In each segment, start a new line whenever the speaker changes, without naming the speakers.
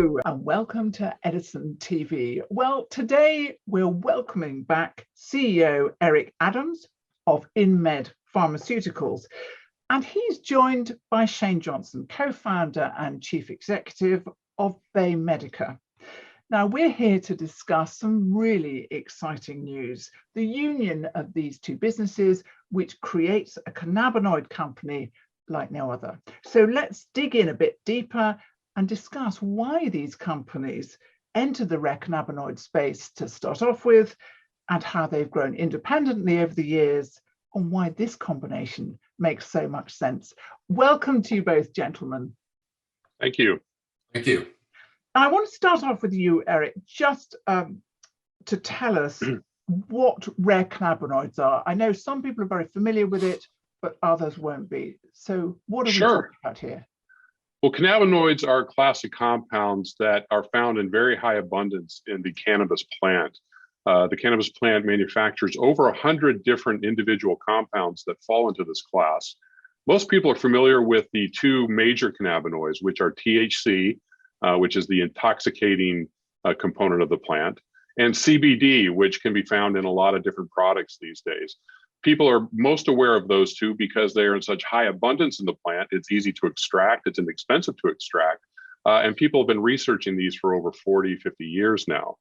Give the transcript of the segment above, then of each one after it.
Hello and welcome to Edison TV. Well, today we're welcoming back CEO Eric Adams of InMed Pharmaceuticals, and he's joined by Shane Johnson, co-founder and chief executive of BayMedica. Now, we're here to discuss some really exciting news, the union of these two businesses, which creates a cannabinoid company like no other. So let's dig in a bit deeper and discuss why these companies entered the rare cannabinoid space to start off with, and how they've grown independently over the years, and why this combination makes so much sense. Welcome to you both, gentlemen.
Thank you.
Thank you.
I want to start off with you, Eric, just to tell us what rare cannabinoids are. I know some people are very familiar with it, but others won't be. So what are we talking about here?
Well, cannabinoids are a class of compounds that are found in very high abundance in the cannabis plant. The cannabis plant manufactures over 100 different individual compounds that fall into this class. Most people are familiar with the two major cannabinoids, which are THC, which is the intoxicating component of the plant, and CBD, which can be found in a lot of different products these days. People are most aware of those two because they are in such high abundance in the plant. It's easy to extract, it's inexpensive to extract, and people have been researching these for over 40, 50 years now.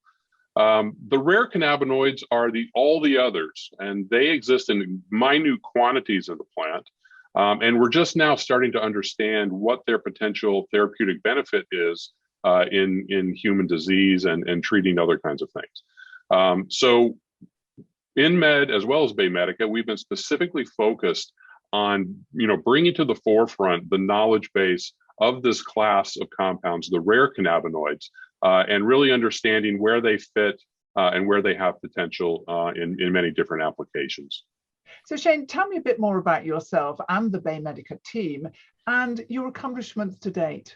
The rare cannabinoids are all the others, and they exist in minute quantities in the plant. And we're just now starting to understand what their potential therapeutic benefit is in human disease and treating other kinds of things. So InMed, as well as BayMedica, we've been specifically focused on, bringing to the forefront the knowledge base of this class of compounds, the rare cannabinoids, and really understanding where they fit and where they have potential in many different applications.
So Shane, tell me a bit more about yourself and the BayMedica team and your accomplishments to date.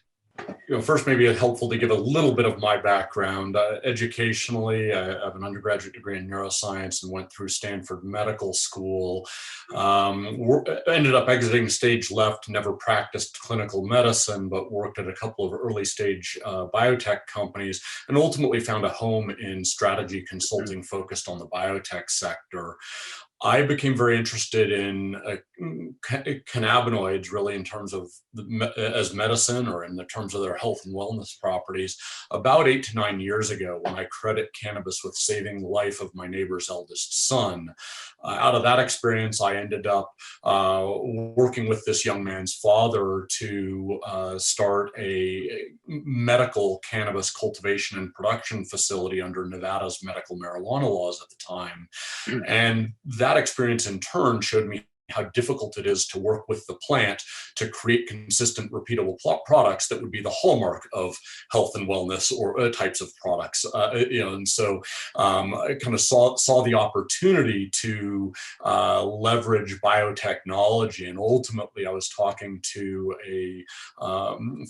First, maybe it's helpful to give a little bit of my background. Educationally, I have an undergraduate degree in neuroscience and went through Stanford Medical School. Ended up exiting stage left, never practiced clinical medicine, but worked at a couple of early stage biotech companies, and ultimately found a home in strategy consulting focused on the biotech sector. I became very interested in cannabinoids, really, in terms of as medicine, or in the terms of their health and wellness properties, about 8 to 9 years ago, when I credit cannabis with saving the life of my neighbor's eldest son. Out of that experience, I ended up working with this young man's father to start a medical cannabis cultivation and production facility under Nevada's medical marijuana laws at the time. And that experience in turn showed me how difficult it is to work with the plant to create consistent, repeatable products that would be the hallmark of health and wellness or types of products. And so I kind of saw the opportunity to leverage biotechnology. And ultimately, I was talking to a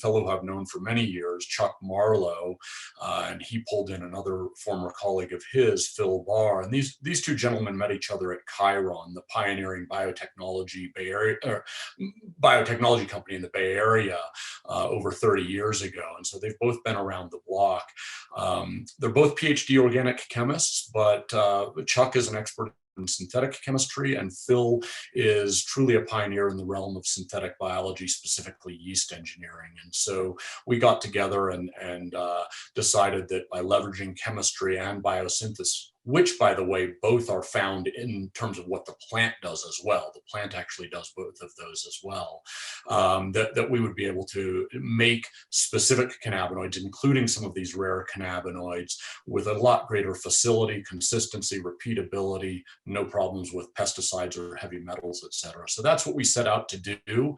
fellow who I've known for many years, Chuck Marlowe, and he pulled in another former colleague of his, Phil Barr. And these two gentlemen met each other at Chiron, the pioneering biotechnology company in the Bay Area over 30 years ago. And so they've both been around the block. They're both PhD organic chemists, but Chuck is an expert in synthetic chemistry, and Phil is truly a pioneer in the realm of synthetic biology, specifically yeast engineering. And so we got together and decided that by leveraging chemistry and biosynthesis, which, by the way, both are found in terms of what the plant does as well. The plant actually does both of those as well. That we would be able to make specific cannabinoids, including some of these rare cannabinoids, with a lot greater facility, consistency, repeatability, no problems with pesticides or heavy metals, et cetera. So that's what we set out to do.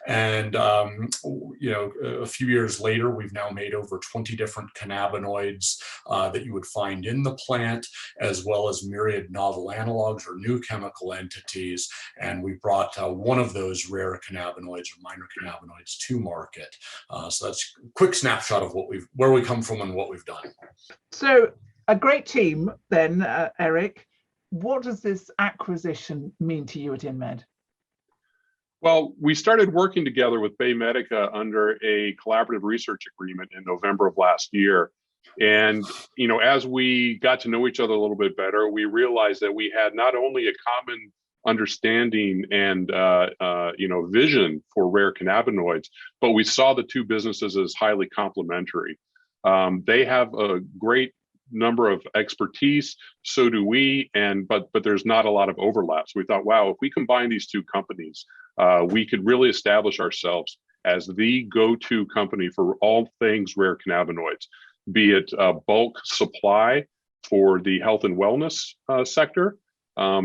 And a few years later, we've now made over 20 different cannabinoids that you would find in the plant, as well as myriad novel analogs or new chemical entities. And we brought one of those rare cannabinoids or minor cannabinoids to market. So that's a quick snapshot of where we come from and what we've done.
So a great team then, Eric. What does this acquisition mean to you at InMed?
Well, we started working together with BayMedica under a collaborative research agreement in November of last year. And, as we got to know each other a little bit better, we realized that we had not only a common understanding and, vision for rare cannabinoids, but we saw the two businesses as highly complementary. They have a great number of expertise, so do we, but there's not a lot of overlap. So we thought, wow, if we combine these two companies, we could really establish ourselves as the go-to company for all things rare cannabinoids, be it bulk supply for the health and wellness sector,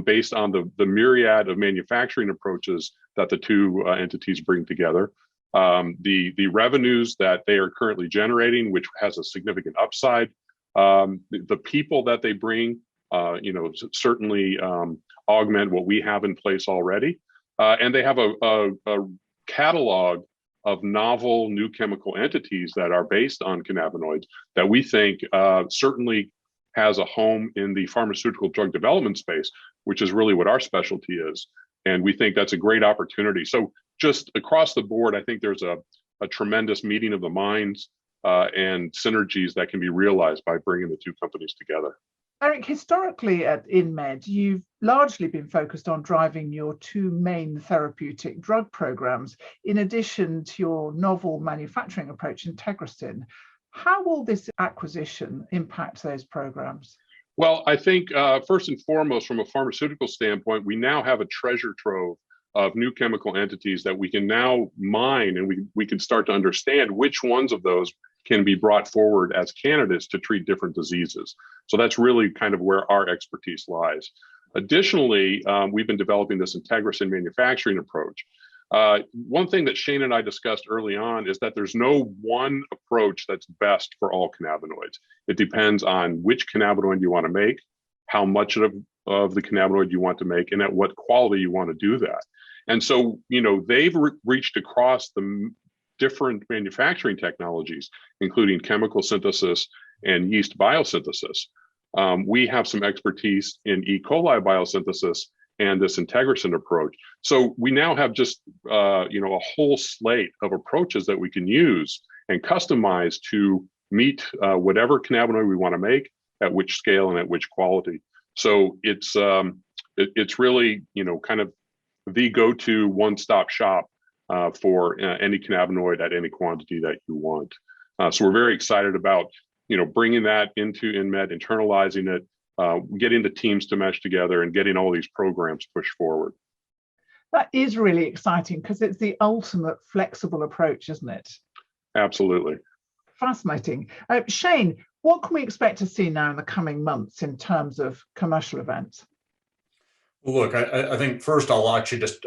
based on the myriad of manufacturing approaches that the two entities bring together. The revenues that they are currently generating, which has a significant upside. The people that they bring, certainly augment what we have in place already. And they have a catalog of novel new chemical entities that are based on cannabinoids that we think certainly has a home in the pharmaceutical drug development space, which is really what our specialty is. And we think that's a great opportunity. So just across the board, I think there's a tremendous meeting of the minds and synergies that can be realized by bringing the two companies together.
Eric, historically at InMed, you've largely been focused on driving your two main therapeutic drug programs, in addition to your novel manufacturing approach, IntegraSyn. How will this acquisition impact those programs?
Well, I think first and foremost, from a pharmaceutical standpoint, we now have a treasure trove of new chemical entities that we can now mine, and we can start to understand which ones of those can be brought forward as candidates to treat different diseases. So that's really kind of where our expertise lies. Additionally, we've been developing this IntegraSyn manufacturing approach. One thing that Shane and I discussed early on is that there's no one approach that's best for all cannabinoids. It depends on which cannabinoid you want to make, how much of the cannabinoid you want to make, and at what quality you want to do that. And so, they've reached across the different manufacturing technologies, including chemical synthesis and yeast biosynthesis. We have some expertise in E. coli biosynthesis and this IntegraSyn approach. So we now have just a whole slate of approaches that we can use and customize to meet whatever cannabinoid we want to make, at which scale and at which quality. So it's really kind of the go-to one-stop shop for any cannabinoid at any quantity that you want. So we're very excited about bringing that into InMed, internalizing it, getting the teams to mesh together, and getting all these programs pushed forward.
That is really exciting because it's the ultimate flexible approach, isn't it?
Absolutely.
Fascinating. Shane, what can we expect to see now in the coming months in terms of commercial events?
Well, look, I think first I'll actually just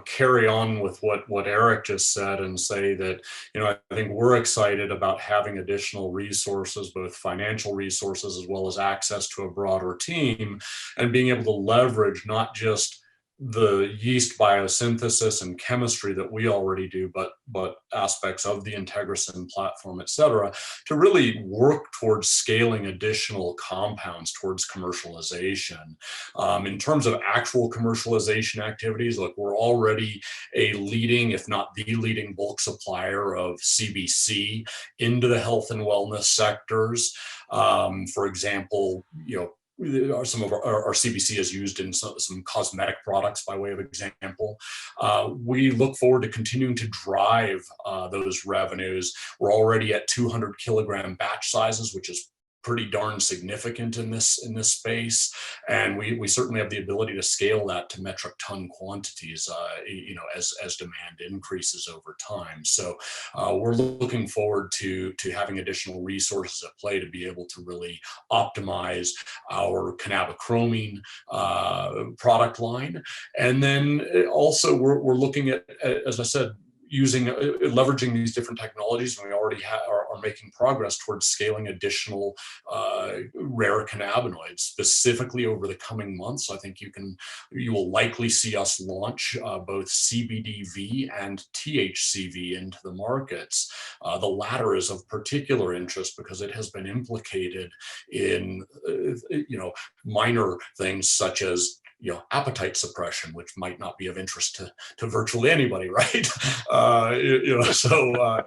carry on with what Eric just said and say that I think we're excited about having additional resources, both financial resources as well as access to a broader team, and being able to leverage not just the yeast biosynthesis and chemistry that we already do, but aspects of the IntegraSyn platform, et cetera, to really work towards scaling additional compounds towards commercialization. In terms of actual commercialization activities, look, we're already a leading, if not the leading bulk supplier of CBC into the health and wellness sectors. For example, some of our CBC is used in some cosmetic products, by way of example. We look forward to continuing to drive those revenues. We're already at 200 kilogram batch sizes, which is pretty darn significant in this space, and we certainly have the ability to scale that to metric ton quantities, as demand increases over time. So we're looking forward to having additional resources at play to be able to really optimize our cannabichromene product line, and then also we're looking at, as I said, leveraging these different technologies, and we already are are making progress towards scaling additional rare cannabinoids, specifically over the coming months. I think you will likely see us launch both CBDV and THCV into the markets. The latter is of particular interest because it has been implicated in minor things such as appetite suppression, which might not be of interest to virtually anybody, right?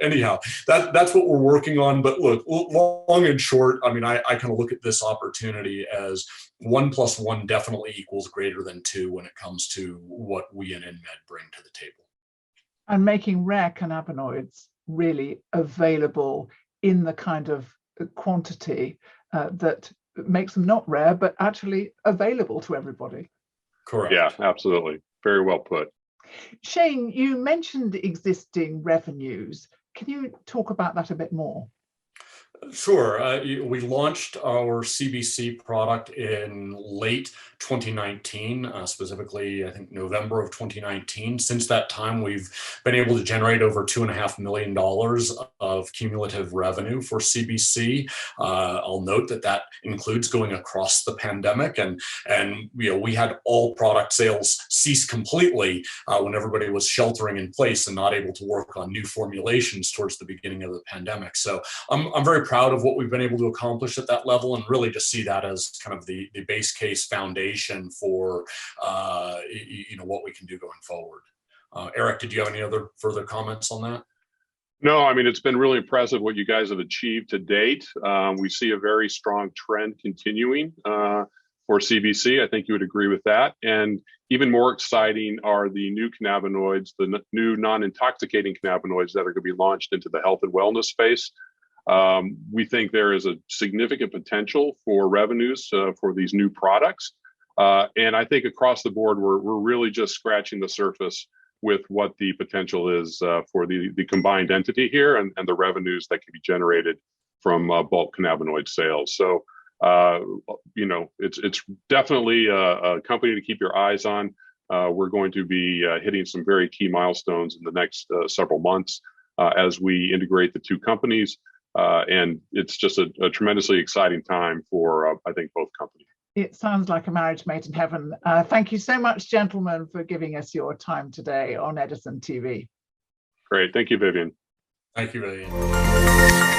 Anyhow, that's what we're working on. But look, long and short, I mean, I kind of look at this opportunity as 1 + 1 definitely equals greater than 2 when it comes to what we in InMed bring to the table.
And making rare cannabinoids really available in the kind of quantity that makes them not rare, but actually available to everybody.
Correct. Yeah, absolutely. Very well put.
Shane, you mentioned existing revenues. Can you talk about that a bit more?
Sure. We launched our CBC product in late 2019, specifically, I think November of 2019. Since that time, we've been able to generate over $2.5 million of cumulative revenue for CBC. I'll note that includes going across the pandemic, and we had all product sales cease completely when everybody was sheltering in place and not able to work on new formulations towards the beginning of the pandemic. So I'm very proud of what we've been able to accomplish at that level, and really just see that as kind of the base case foundation for what we can do going forward. Eric, did you have any other further comments on that?
No, I mean, it's been really impressive what you guys have achieved to date. We see a very strong trend continuing for CBC. I think you would agree with that. And even more exciting are the new cannabinoids, the new non-intoxicating cannabinoids that are going to be launched into the health and wellness space. We think there is a significant potential for revenues for these new products. And I think across the board, we're really just scratching the surface with what the potential is for the combined entity here and the revenues that can be generated from bulk cannabinoid sales. So, it's definitely a company to keep your eyes on. We're going to be hitting some very key milestones in the next several months as we integrate the two companies. And it's just a tremendously exciting time for, I think, both companies.
It sounds like a marriage made in heaven. Thank you so much, gentlemen, for giving us your time today on Edison TV.
Great. Thank you, Vivian.
Thank you, Vivian.